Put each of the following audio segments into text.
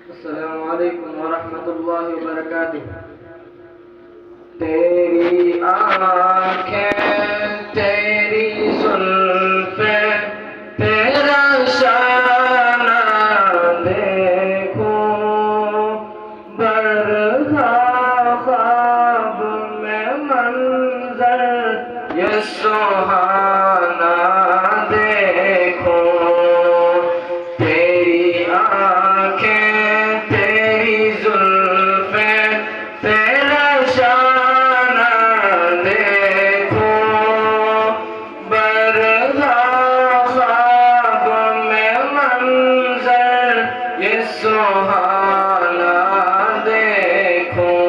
अस्सलामु अलैकुम वरहमतुल्लाहि वबरकातुह। तेरी आँखें, तेरी जुल्फ़ें, तेरा शाना देखूं, बरहा ख्वाब में मंज़र ये सुहाना देखूं। तेरी आँखें, तेरी जुल्फ़ें, तेरा शाना देखूं, बरहा ख्वाब में मंज़र ये सुहाना देखूं।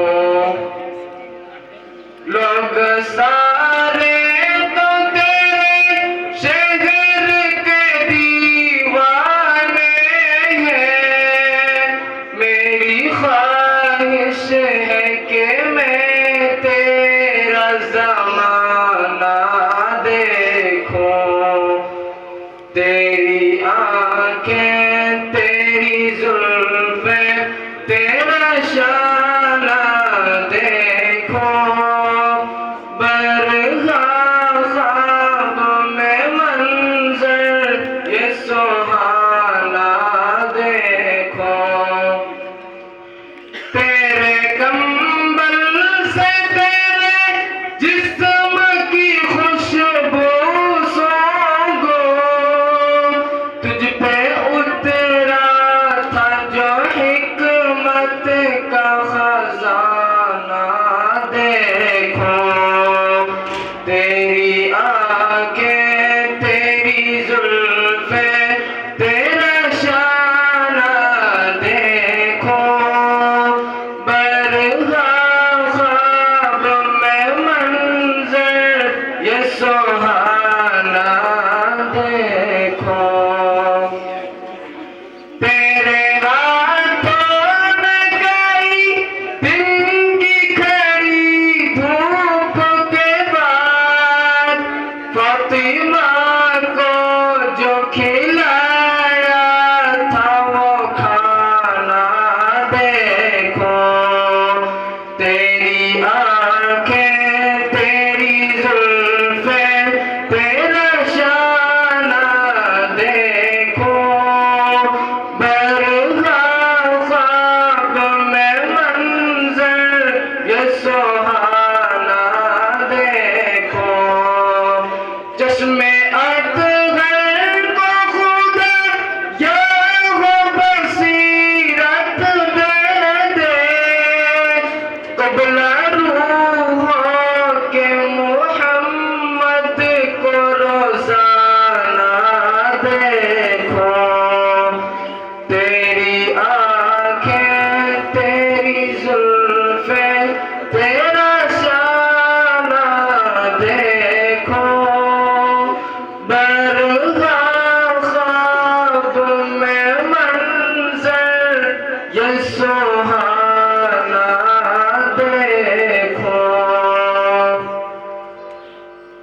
लोग सारे तो तेरे शहर के दीवाने हैं, मेरी ख्वाहिश है कि मैं तेरा ज़माना देखूं। तेरी आँखें, तेरी जुल्फ़ें, तेरा शाना देखूं, बरहा ख्वाब में मंज़र ये सुहाना देखूं। तेरे कंबल से तेरे जिस्म की खुशबू सूंघो, तुझ पे उतरा था जो हिकमत का खजाना देखो। तेरी आँखें, तेरी जुल्फ़ें, तेरा शाना देखो, बरहा ख्वाब में मंज़र ये सुहाना देखो। तेरे हाथों में गई दिन की खड़ी धूप के बाद, फातिमा को जो खिलाया था वो खाना देखो। तेरी आँखें, तेरी जुल्फ़ें, तेरा शाना देखो, बरहा ख्वाब में मंज़र ये सुहाना देखो। चश्मे अतगर को खुदा या वो बसीरत दे दे, क़ब्ला रूहों के मुहम्मद को रोज़ाना देखो। तेरी आँखें, तेरी जुल्फ़ें, तेरा शाना देखो, बरहा ख्वाब में मंज़र ये सुहाना